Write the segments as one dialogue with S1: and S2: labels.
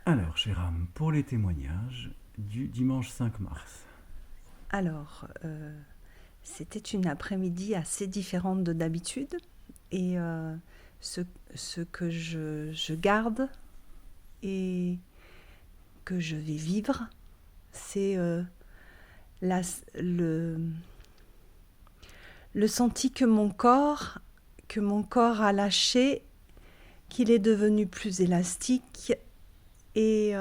S1: Alors, Jérôme, pour les témoignages du dimanche 5 mars.
S2: Alors, c'était une après-midi assez différente de d'habitude. Et ce que je garde et que je vais vivre, c'est la- le, le senti que mon corps a lâché, qu'il est devenu plus élastique et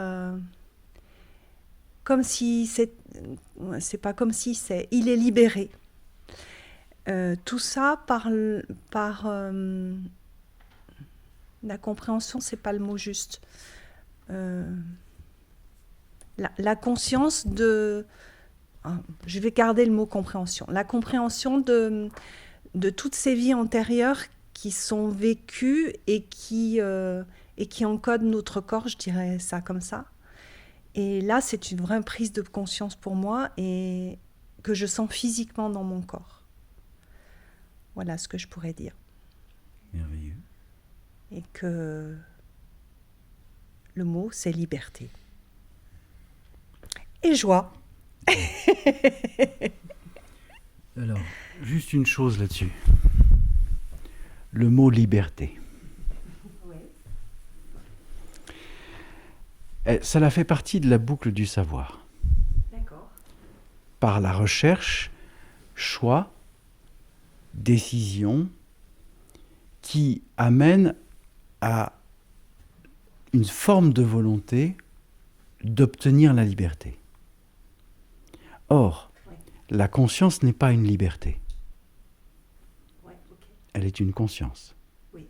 S2: comme si c'est pas comme si il est libéré. Tout ça par la compréhension, c'est pas le mot juste. La conscience de, je vais garder le mot compréhension. La compréhension de toutes ces vies antérieures qui sont vécues et qui encodent notre corps, je dirais ça comme ça. Et là, c'est une vraie prise de conscience pour moi et que je sens physiquement dans mon corps. Voilà ce que je pourrais dire.
S1: Merveilleux.
S2: Et que le mot, c'est liberté. Et joie.
S1: Alors, juste une chose là-dessus. Le mot liberté. Ça fait partie de la boucle du savoir.
S2: D'accord.
S1: Par la recherche, choix, décision, qui amène à une forme de volonté d'obtenir la liberté. Or, la conscience n'est pas une liberté. Elle est une conscience.
S2: Oui.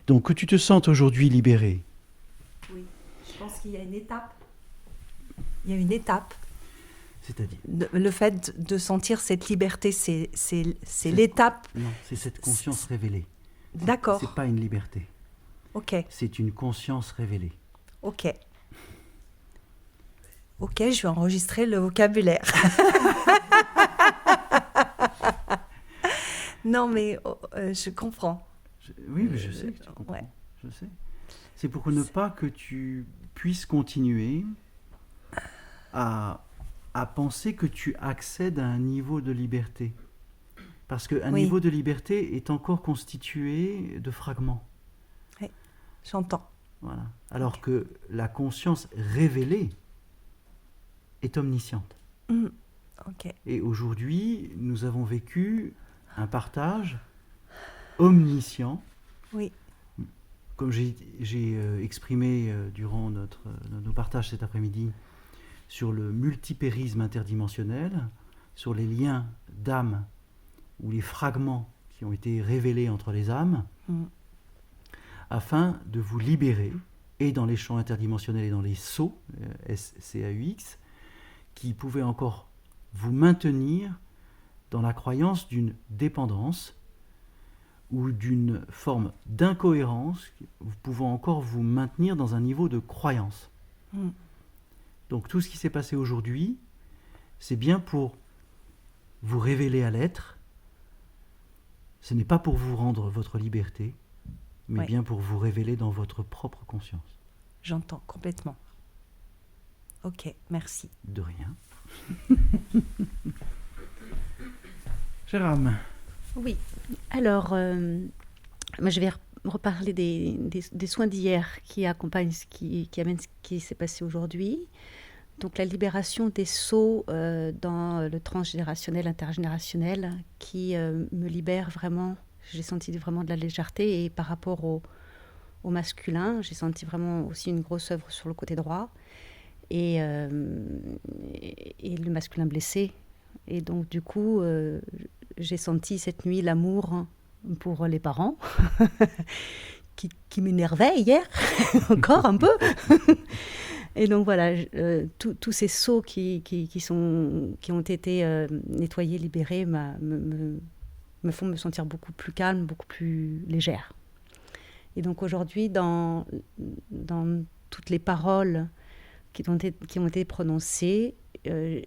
S1: Donc, que tu te sentes aujourd'hui libéré.
S2: Oui, je pense qu'il y a une étape. Il y a une étape.
S1: C'est-à-dire
S2: Le fait de sentir cette liberté, c'est l'étape.
S1: Non, c'est cette conscience révélée.
S2: D'accord.
S1: C'est pas une liberté.
S2: Ok.
S1: C'est une conscience révélée.
S2: Ok. Ok, je vais enregistrer le vocabulaire. Non, mais je comprends.
S1: Oui, mais je sais que tu comprends.
S2: Ouais.
S1: Je sais. C'est pour ne pas que tu puisses continuer à penser que tu accèdes à un niveau de liberté. Parce qu'un niveau de liberté est encore constitué de fragments.
S2: Oui, j'entends.
S1: Voilà. Alors que la conscience révélée est omnisciente.
S2: Ok.
S1: Et aujourd'hui, nous avons vécu un partage omniscient.
S2: Oui.
S1: Comme j'ai exprimé durant nos partages cet après-midi sur le multipérisme interdimensionnel, sur les liens d'âme ou les fragments qui ont été révélés entre les âmes, afin de vous libérer, et dans les champs interdimensionnels et dans les sceaux, SCAUX, qui pouvaient encore vous maintenir dans la croyance d'une dépendance ou d'une forme d'incohérence, pouvant encore vous maintenir dans un niveau de croyance. Donc tout ce qui s'est passé aujourd'hui, c'est bien pour vous révéler à l'être. Ce n'est pas pour vous rendre votre liberté, mais bien pour vous révéler dans votre propre conscience.
S2: J'entends complètement. Ok, merci.
S1: De rien. Jérôme.
S3: Oui, alors, moi je vais reparler des soins d'hier qui accompagnent qui amènent ce qui s'est passé aujourd'hui. Donc la libération des sceaux dans le transgénérationnel, intergénérationnel, qui me libère vraiment. J'ai senti vraiment de la légèreté, et par rapport au masculin, j'ai senti vraiment aussi une grosse œuvre sur le côté droit, et le masculin blessé. Et donc du coup, j'ai senti cette nuit l'amour pour les parents qui m'énervait hier, encore un peu. Et donc voilà, tous ces sceaux qui ont été nettoyés, libérés, me font me sentir beaucoup plus calme, beaucoup plus légère. Et donc aujourd'hui, dans toutes les paroles qui ont été prononcées,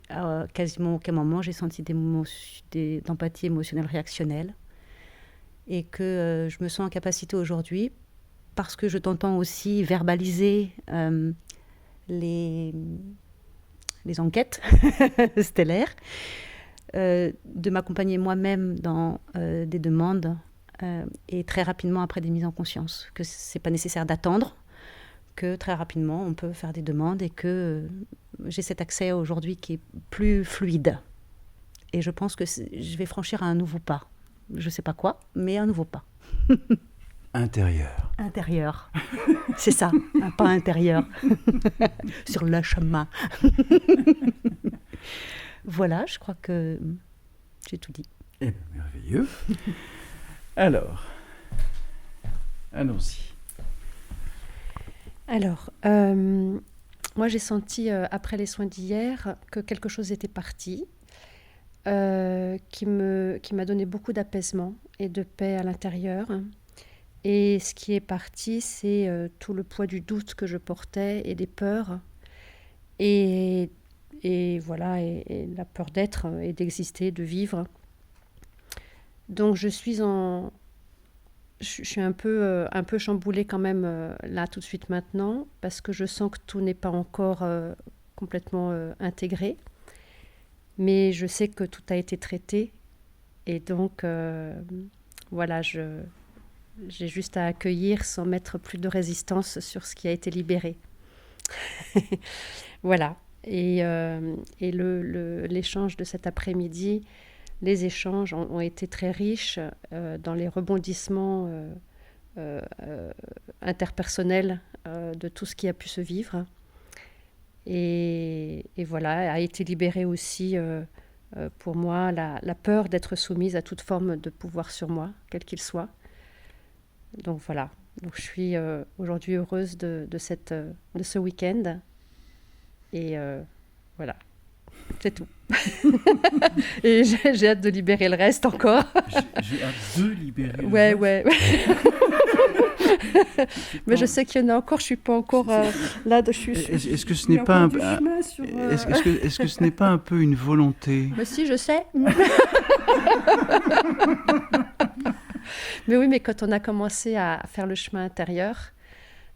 S3: à quasiment aucun moment j'ai senti d'empathie émotionnelle réactionnelle, et que je me sens en capacité aujourd'hui, parce que je t'entends aussi verbaliser les enquêtes stellaires, de m'accompagner moi-même dans des demandes et très rapidement après des mises en conscience, que ce n'est pas nécessaire d'attendre, que très rapidement on peut faire des demandes et que j'ai cet accès aujourd'hui qui est plus fluide. Et je pense que je vais franchir un nouveau pas. Je ne sais pas quoi, mais un nouveau pas.
S1: Intérieur.
S3: Intérieur. C'est ça, un pas intérieur. Sur le chemin. Voilà, je crois que j'ai tout dit.
S1: Eh bien, merveilleux. Alors, allons-y.
S4: Alors, moi j'ai senti après les soins d'hier que quelque chose était parti, qui m'a donné beaucoup d'apaisement et de paix à l'intérieur. Et ce qui est parti, c'est tout le poids du doute que je portais et des peurs. Et voilà, et la peur d'être et d'exister, de vivre. Donc je suis un peu chamboulée quand même là tout de suite maintenant, parce que je sens que tout n'est pas encore complètement intégré. Mais je sais que tout a été traité. Et donc, voilà, j'ai juste à accueillir sans mettre plus de résistance sur ce qui a été libéré. Voilà. Et l'échange de cet après-midi, les échanges ont été très riches dans les rebondissements interpersonnels de tout ce qui a pu se vivre. Et voilà, a été libérée aussi pour moi la peur d'être soumise à toute forme de pouvoir sur moi, quel qu'il soit. Donc voilà, donc je suis aujourd'hui heureuse de ce week-end. Et voilà, c'est tout. Et j'ai hâte de libérer le reste encore.
S1: J'ai hâte de libérer le
S4: ouais,
S1: reste.
S4: Ouais. Mais je sais qu'il y en a encore, je suis pas encore là.
S1: Est-ce que ce n'est pas est-ce que ce n'est pas un peu une volonté?
S4: Mais si, je sais. Mais oui, mais quand on a commencé à faire le chemin intérieur,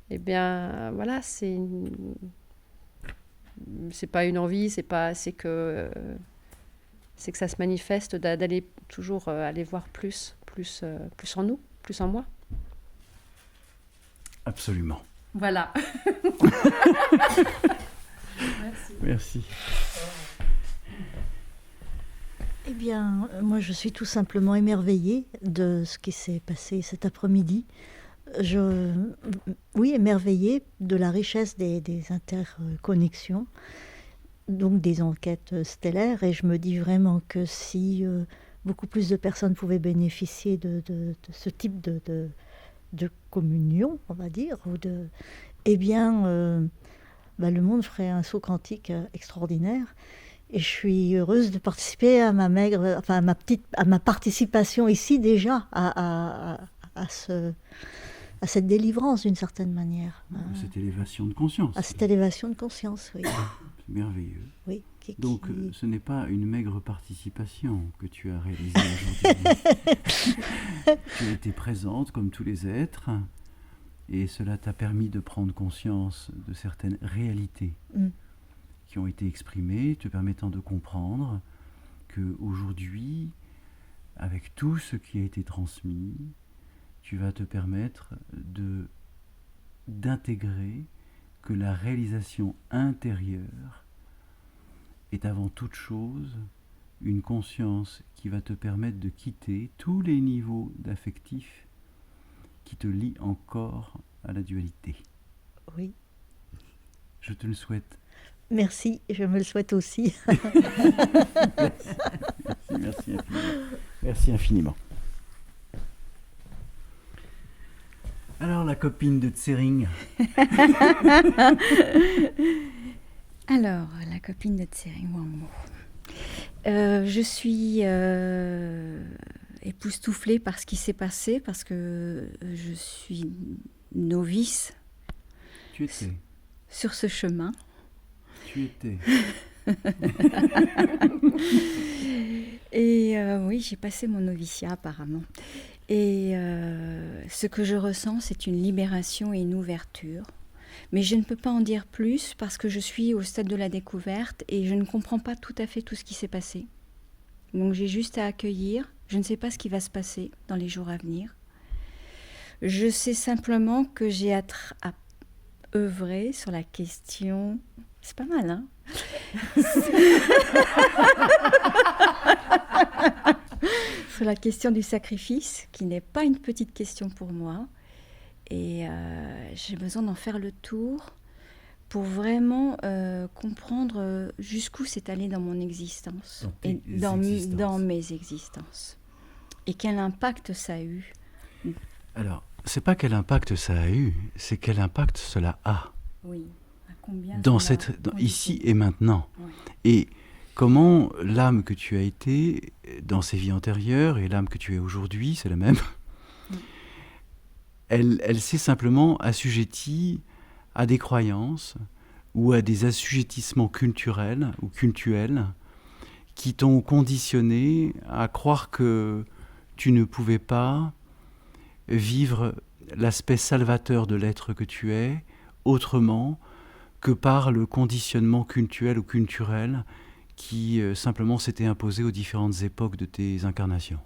S4: eh bien, voilà, c'est pas une envie, c'est que ça se manifeste d'aller toujours aller voir plus en nous, plus en moi.
S1: Absolument.
S4: Voilà.
S1: Merci.
S5: Eh bien, moi, je suis tout simplement émerveillée de ce qui s'est passé cet après-midi. Oui, émerveillée de la richesse des interconnexions, donc des enquêtes stellaires. Et je me dis vraiment que si beaucoup plus de personnes pouvaient bénéficier de ce type de communion, on va dire, eh bien, le monde ferait un saut quantique extraordinaire. Et je suis heureuse de participer à ma participation ici déjà à cette délivrance d'une certaine manière.
S1: Cette élévation de conscience.
S5: À cette élévation de conscience, oui.
S1: C'est merveilleux.
S5: Oui.
S1: Donc, ce n'est pas une maigre participation que tu as réalisée aujourd'hui. Tu as été présente comme tous les êtres, et cela t'a permis de prendre conscience de certaines réalités qui ont été exprimées, te permettant de comprendre qu'aujourd'hui, avec tout ce qui a été transmis, tu vas te permettre d'intégrer que la réalisation intérieure est avant toute chose une conscience qui va te permettre de quitter tous les niveaux d'affectifs qui te lient encore à la dualité.
S5: Oui.
S1: Je te le souhaite.
S5: Merci, je me le souhaite aussi.
S1: Merci infiniment. Merci infiniment. Alors, la copine de Tsering.
S6: Alors, la copine de Tsering Wangmo. Je suis époustouflée par ce qui s'est passé, parce que je suis novice.
S1: Tu étais.
S6: Sur ce chemin.
S1: Tu étais.
S6: Et oui, j'ai passé mon noviciat apparemment. Et ce que je ressens, c'est une libération et une ouverture. Mais je ne peux pas en dire plus parce que je suis au stade de la découverte et je ne comprends pas tout à fait tout ce qui s'est passé. Donc j'ai juste à accueillir. Je ne sais pas ce qui va se passer dans les jours à venir. Je sais simplement que j'ai à œuvrer sur la question... C'est pas mal, hein? Sur la question du sacrifice, qui n'est pas une petite question pour moi. Et j'ai besoin d'en faire le tour pour vraiment comprendre jusqu'où c'est allé dans mon existence et dans mes existences. Et quel impact ça a eu.
S1: Alors, c'est pas quel impact ça a eu, c'est quel impact cela a.
S6: Oui, à combien
S1: ici et maintenant.
S6: Oui.
S1: Et comment l'âme que tu as été dans ces vies antérieures et l'âme que tu es aujourd'hui, c'est la même. Oui. Elle s'est simplement assujettie à des croyances ou à des assujettissements culturels ou cultuels qui t'ont conditionné à croire que tu ne pouvais pas vivre l'aspect salvateur de l'être que tu es autrement que par le conditionnement cultuel ou culturel qui simplement s'était imposé aux différentes époques de tes incarnations.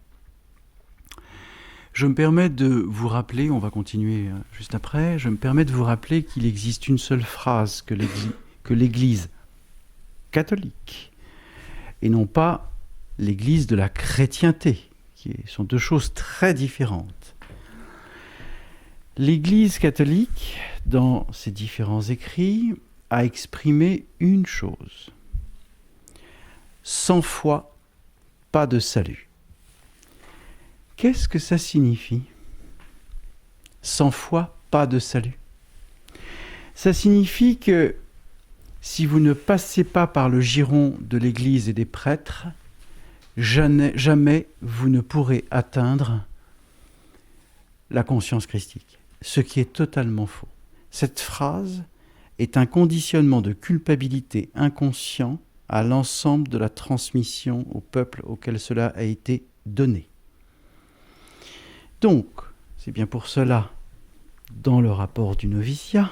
S1: Je me permets de vous rappeler, on va continuer juste après, je me permets de vous rappeler qu'il existe une seule phrase que l'Église catholique, et non pas l'Église de la chrétienté, qui sont deux choses très différentes. L'Église catholique, dans ses différents écrits, a exprimé une chose. Sans foi, pas de salut. Qu'est-ce que ça signifie? Sans foi, pas de salut. Ça signifie que si vous ne passez pas par le giron de l'Église et des prêtres, jamais vous ne pourrez atteindre la conscience christique. Ce qui est totalement faux. Cette phrase est un conditionnement de culpabilité inconscient à l'ensemble de la transmission au peuple auquel cela a été donné. Donc, c'est bien pour cela, dans le rapport du noviciat,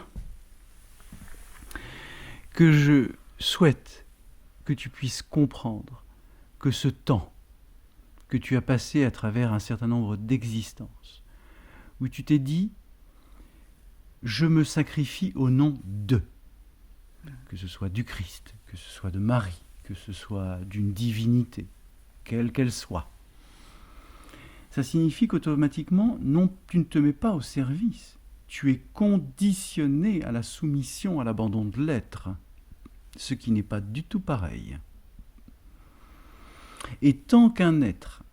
S1: que je souhaite que tu puisses comprendre que ce temps que tu as passé à travers un certain nombre d'existences, où tu t'es dit « je me sacrifie au nom de », que ce soit du Christ, que ce soit de Marie, que ce soit d'une divinité, quelle qu'elle soit. Ça signifie qu'automatiquement, non, tu ne te mets pas au service. Tu es conditionné à la soumission, à l'abandon de l'être, ce qui n'est pas du tout pareil. Et tant qu'un être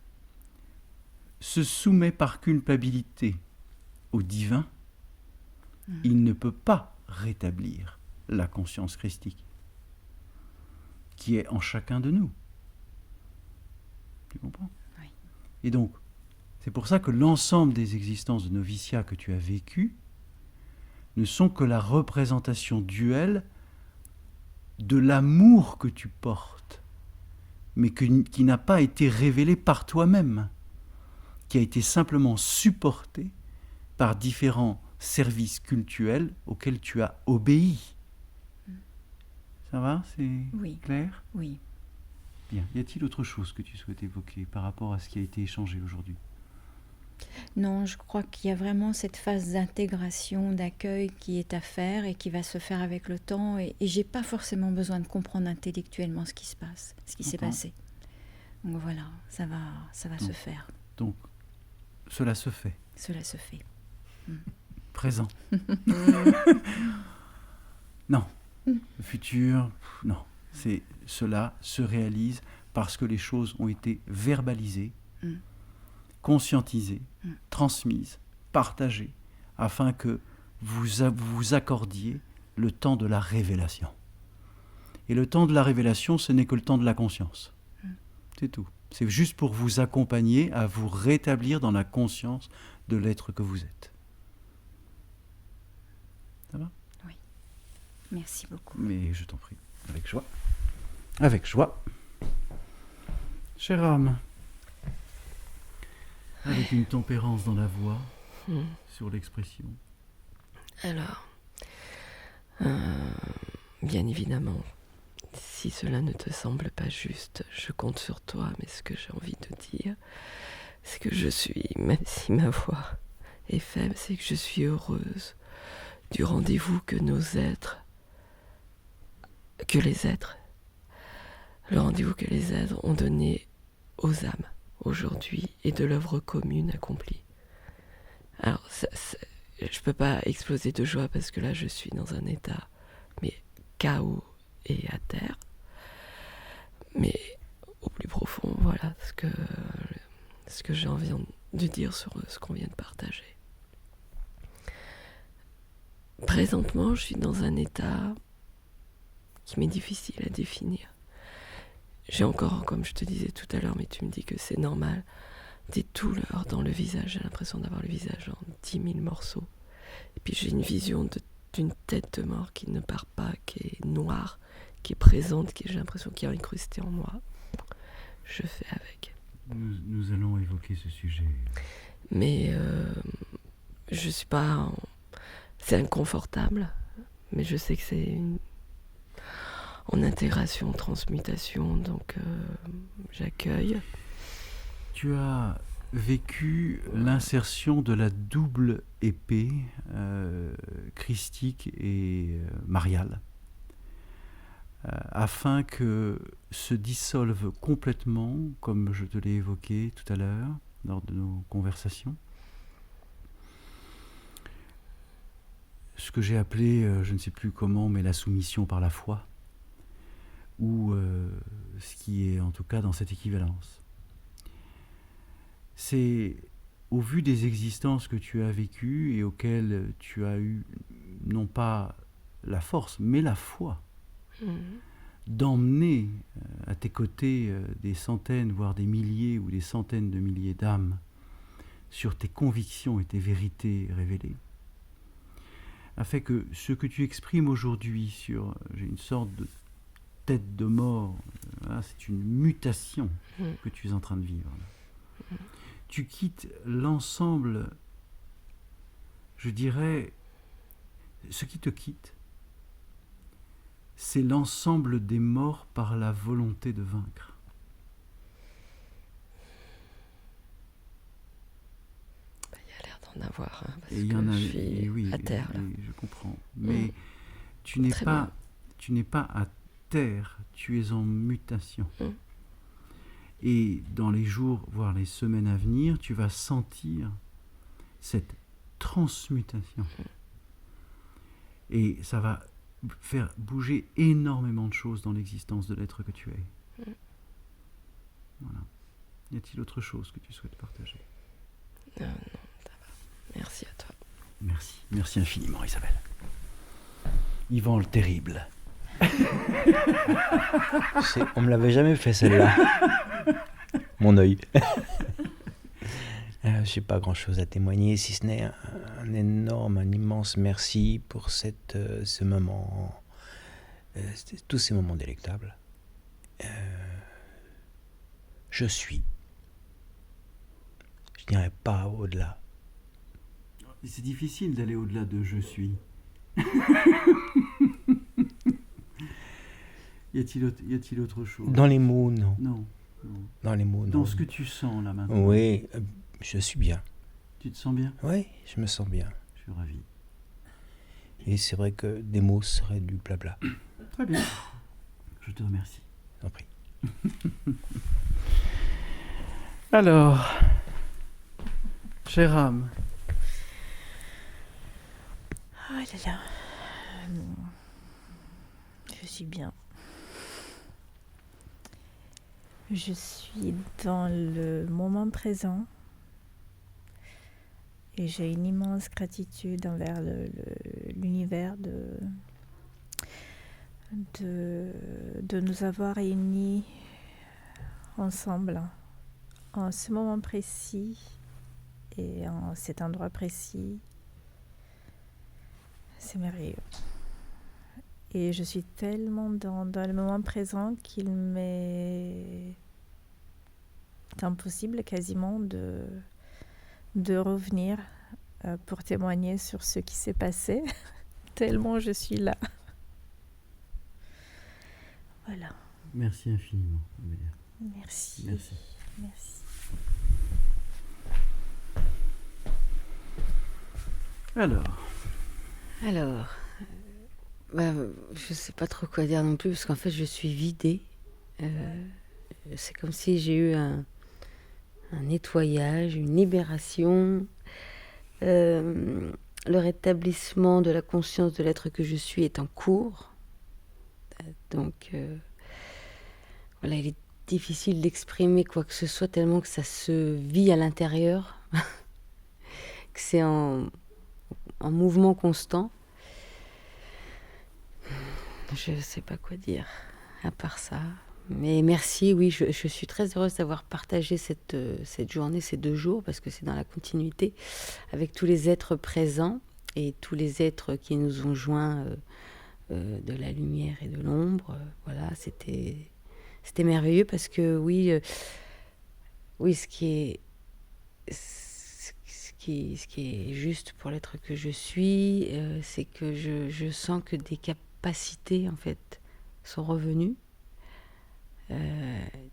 S1: se soumet par culpabilité au divin, il ne peut pas rétablir la conscience christique qui est en chacun de nous. Tu comprends?
S6: Oui.
S1: Et donc, c'est pour ça que l'ensemble des existences de noviciat que tu as vécues ne sont que la représentation duelle de l'amour que tu portes, mais qui n'a pas été révélé par toi-même, qui a été simplement supporté par différents services cultuels auxquels tu as obéi. Ça va? C'est clair?
S6: Oui.
S1: Bien. Y a-t-il autre chose que tu souhaites évoquer par rapport à ce qui a été échangé aujourd'hui?
S6: Non, je crois qu'il y a vraiment cette phase d'intégration, d'accueil qui est à faire et qui va se faire avec le temps. Et j'ai pas forcément besoin de comprendre intellectuellement ce qui se passe, ce qui s'est passé. Donc voilà, ça va se faire.
S1: Donc, cela se fait.
S6: Cela se fait.
S1: Présent. Non. Le futur, non. Cela se réalise parce que les choses ont été verbalisées, conscientisées, transmises, partagées, afin que vous accordiez le temps de la révélation. Et le temps de la révélation, ce n'est que le temps de la conscience. C'est tout. C'est juste pour vous accompagner à vous rétablir dans la conscience de l'être que vous êtes. Ça va?
S6: Oui. Merci beaucoup.
S1: Mais je t'en prie. Avec joie. Avec joie. Chère âme, avec une tempérance dans la voix, sur l'expression.
S7: Alors, bien évidemment, si cela ne te semble pas juste, je compte sur toi, mais ce que j'ai envie de dire, c'est que je suis, même si ma voix est faible, c'est que je suis heureuse du rendez-vous que le rendez-vous que les êtres ont donné aux âmes aujourd'hui et de l'œuvre commune accomplie. Alors, je peux pas exploser de joie parce que là, je suis dans un état, mais chaos et à terre. Mais au plus profond, voilà ce que j'ai envie de dire sur ce qu'on vient de partager. Présentement, je suis dans un état qui m'est difficile à définir. J'ai encore, comme je te disais tout à l'heure, mais tu me dis que c'est normal, des douleurs dans le visage. J'ai l'impression d'avoir le visage en 10 000 morceaux. Et puis j'ai une vision d'une tête de mort qui ne part pas, qui est noire, qui est présente, j'ai l'impression qu'il est incrustée en moi. Je fais avec.
S1: Nous allons évoquer ce sujet.
S7: Mais je suis pas... C'est inconfortable, mais je sais que c'est en intégration, transmutation, donc j'accueille.
S1: Tu as vécu l'insertion de la double épée christique et mariale, afin que se dissolve complètement, comme je te l'ai évoqué tout à l'heure, lors de nos conversations, ce que j'ai appelé, je ne sais plus comment, mais la soumission par la foi, ou ce qui est en tout cas dans cette équivalence. C'est au vu des existences que tu as vécues et auxquelles tu as eu non pas la force, mais la foi d'emmener à tes côtés des centaines, voire des milliers ou des centaines de milliers d'âmes sur tes convictions et tes vérités révélées, afin que ce que tu exprimes aujourd'hui sur j'ai une sorte de tête de mort, c'est une mutation que tu es en train de vivre. Tu quittes l'ensemble, je dirais, ce qui te quitte, c'est l'ensemble des morts par la volonté de vaincre.
S7: Il y a l'air d'en avoir, parce
S1: et
S7: que je suis à terre. Là.
S1: Je comprends. Mais tu n'es pas à terre, tu es en mutation. Et dans les jours, voire les semaines à venir, tu vas sentir cette transmutation. Et ça va faire bouger énormément de choses dans l'existence de l'être que tu es. Voilà. Y a-t-il autre chose que tu souhaites partager ?
S7: Non, ça va. Merci à toi.
S1: Merci. Merci infiniment, Isabelle. Yvan le Terrible.
S8: On me l'avait jamais fait celle-là. Mon œil. Je n'ai pas grand-chose à témoigner, si ce n'est un énorme, un immense merci pour ce moment, tous ces moments délectables. Je suis. Je n'irai pas au-delà.
S1: C'est difficile d'aller au-delà de « je suis ». Y a-t-il autre chose ?
S8: Dans les mots, non.
S1: Non.
S8: Dans les mots, non.
S1: Dans ce que tu sens là maintenant.
S8: Oui, je suis bien.
S1: Tu te sens bien ?
S8: Oui, je me sens bien.
S1: Je suis ravi.
S8: Et c'est vrai que des mots seraient du blabla.
S1: Très bien. Je te remercie.
S8: Je t'en prie.
S1: Alors, chère âme.
S5: Oh là là. Je suis bien. Je suis dans le moment présent et j'ai une immense gratitude envers l'univers de nous avoir réunis ensemble en ce moment précis et en cet endroit précis. C'est merveilleux. Et je suis tellement dans le moment présent qu'il m'est impossible quasiment
S9: de revenir pour témoigner sur ce qui s'est passé, tellement je suis là. Voilà.
S1: Merci infiniment, Amélia.
S9: Merci.
S1: Merci.
S9: Merci.
S10: Alors, je sais pas trop quoi dire non plus, parce qu'en fait, je suis vidée. C'est comme si j'ai eu un nettoyage, une libération, le rétablissement de la conscience de l'être que je suis est en cours. Donc, voilà, il est difficile d'exprimer quoi que ce soit tellement que ça se vit à l'intérieur, que c'est en mouvement constant. Je ne sais pas quoi dire à part ça. Mais merci, oui, je suis très heureuse d'avoir partagé cette journée, ces 2 jours, parce que c'est dans la continuité avec tous les êtres présents et tous les êtres qui nous ont joints de la lumière et de l'ombre. Voilà, c'était merveilleux parce que oui, ce qui est juste pour l'être que je suis, c'est que je sens que des capacités en fait sont revenues.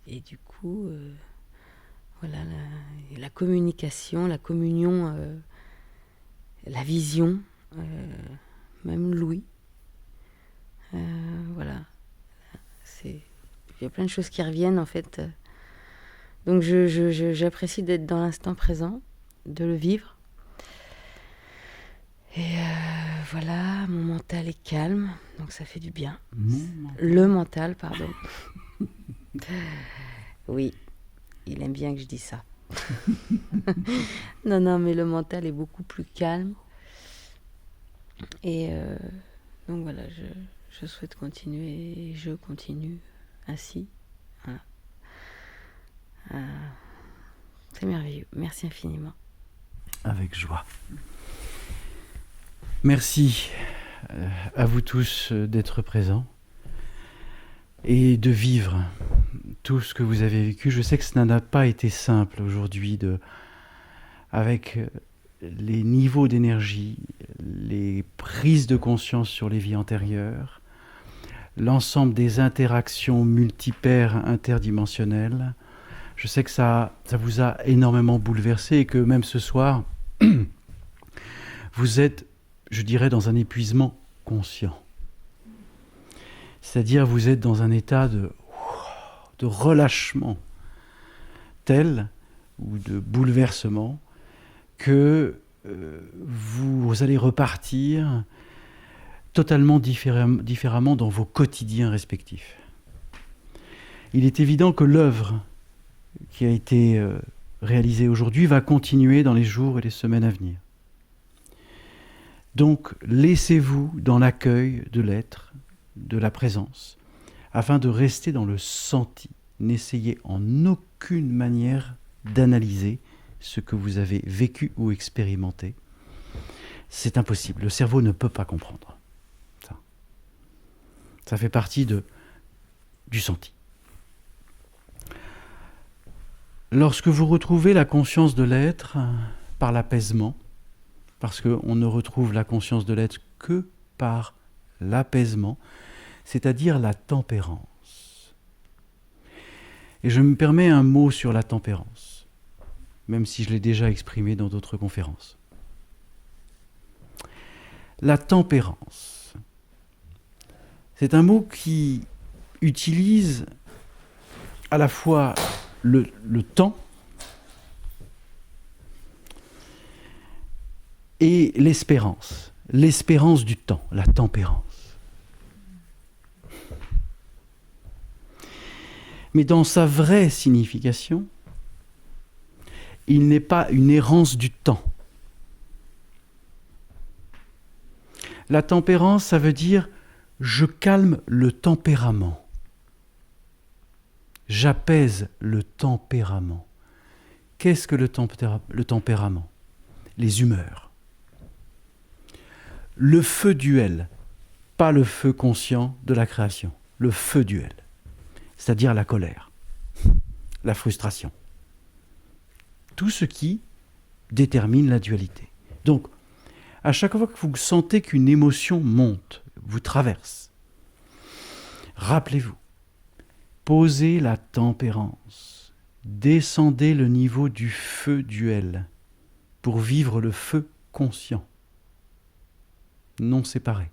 S10: Et du coup, voilà, la communication, la communion, la vision, même l'ouïe. Voilà. Il y a plein de choses qui reviennent en fait. Donc j'apprécie d'être dans l'instant présent, de le vivre. Et voilà, mon mental est calme, donc ça fait du bien. Le mental, pardon. Oui, il aime bien que je dise ça. Non, mais le mental est beaucoup plus calme. Et donc voilà, je souhaite continuer et je continue ainsi. Voilà. C'est merveilleux. Merci infiniment.
S1: Avec joie. Merci à vous tous d'être présents et de vivre tout ce que vous avez vécu. Je sais que ça n'a pas été simple aujourd'hui, avec les niveaux d'énergie, les prises de conscience sur les vies antérieures, l'ensemble des interactions multipaires interdimensionnelles. Je sais que ça vous a énormément bouleversé et que même ce soir, vous êtes, je dirais, dans un épuisement conscient. C'est-à-dire vous êtes dans un état de relâchement tel, ou de bouleversement, que vous allez repartir totalement différemment dans vos quotidiens respectifs. Il est évident que l'œuvre qui a été réalisée aujourd'hui va continuer dans les jours et les semaines à venir. Donc, laissez-vous dans l'accueil de l'être, de la présence, afin de rester dans le senti. N'essayez en aucune manière d'analyser ce que vous avez vécu ou expérimenté. C'est impossible. Le cerveau ne peut pas comprendre ça. Ça fait partie du senti. Lorsque vous retrouvez la conscience de l'être par l'apaisement, parce qu'on ne retrouve la conscience de l'être que par l'apaisement, c'est-à-dire la tempérance. Et je me permets un mot sur la tempérance, même si je l'ai déjà exprimé dans d'autres conférences. La tempérance, c'est un mot qui utilise à la fois le temps et l'espérance du temps, la tempérance. Mais dans sa vraie signification, il n'est pas une errance du temps. La tempérance, ça veut dire je calme le tempérament. J'apaise le tempérament. Qu'est-ce que le tempérament ? Les humeurs. Le feu duel, pas le feu conscient de la création. Le feu duel, c'est-à-dire la colère, la frustration. Tout ce qui détermine la dualité. Donc, à chaque fois que vous sentez qu'une émotion monte, vous traverse, rappelez-vous, posez la tempérance, descendez le niveau du feu duel pour vivre le feu conscient, non séparé.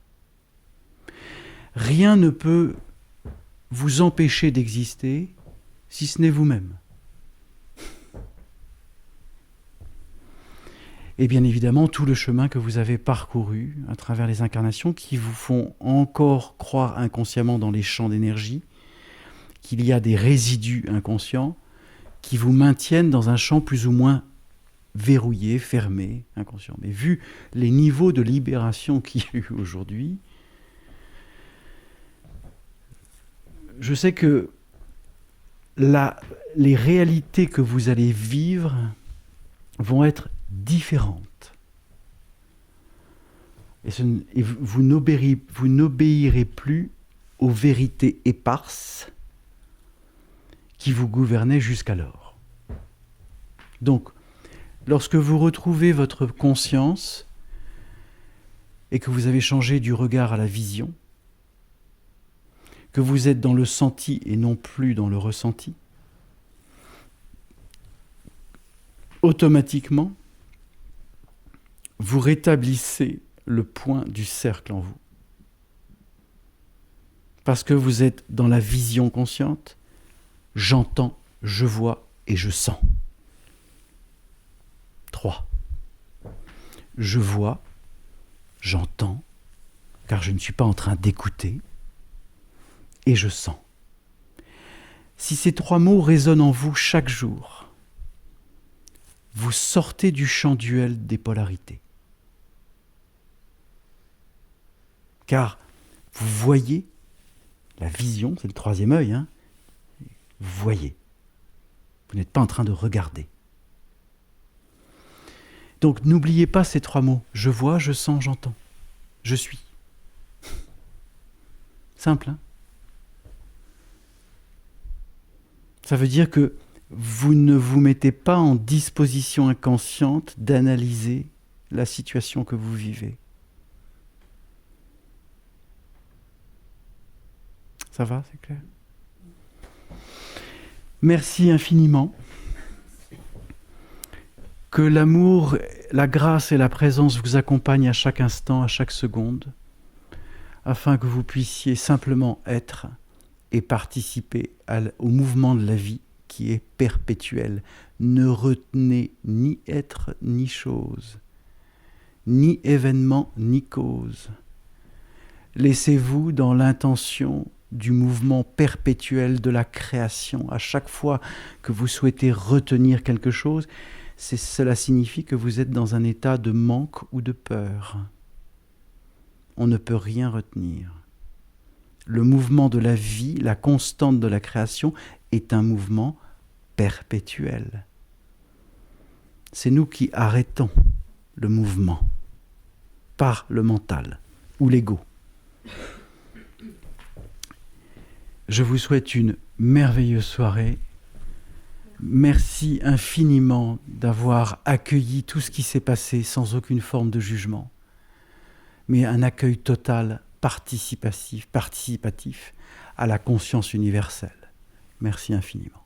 S1: Rien ne peut vous empêcher d'exister si ce n'est vous-même. Et bien évidemment, tout le chemin que vous avez parcouru à travers les incarnations qui vous font encore croire inconsciemment dans les champs d'énergie qu'il y a des résidus inconscients qui vous maintiennent dans un champ plus ou moins verrouillé, fermé, inconscient. Mais vu les niveaux de libération qu'il y a eu aujourd'hui, je sais que les réalités que vous allez vivre vont être différentes. Et vous n'obéirez plus aux vérités éparses qui vous gouvernaient jusqu'alors. Donc, lorsque vous retrouvez votre conscience et que vous avez changé du regard à la vision, que vous êtes dans le senti et non plus dans le ressenti, automatiquement, vous rétablissez le point du cercle en vous. Parce que vous êtes dans la vision consciente, j'entends, je vois et je sens. 3. Je vois, j'entends, car je ne suis pas en train d'écouter, et je sens. Si ces 3 mots résonnent en vous chaque jour, vous sortez du champ duel des polarités. Car vous voyez, la vision, c'est le 3e œil, hein, vous voyez. Vous n'êtes pas en train de regarder. Donc n'oubliez pas ces 3 mots. Je vois, je sens, j'entends. Je suis. Simple, hein? Ça veut dire que vous ne vous mettez pas en disposition inconsciente d'analyser la situation que vous vivez. Ça va, c'est clair? Merci infiniment. Que l'amour, la grâce et la présence vous accompagnent à chaque instant, à chaque seconde, afin que vous puissiez simplement être et participer au mouvement de la vie qui est perpétuel. Ne retenez ni être ni chose, ni événement ni cause. Laissez-vous dans l'intention du mouvement perpétuel de la création. À chaque fois que vous souhaitez retenir quelque chose, cela signifie que vous êtes dans un état de manque ou de peur. On ne peut rien retenir. Le mouvement de la vie, la constante de la création, est un mouvement perpétuel. C'est nous qui arrêtons le mouvement par le mental ou l'ego. Je vous souhaite une merveilleuse soirée. Merci infiniment d'avoir accueilli tout ce qui s'est passé sans aucune forme de jugement, mais un accueil total, participatif à la conscience universelle. Merci infiniment.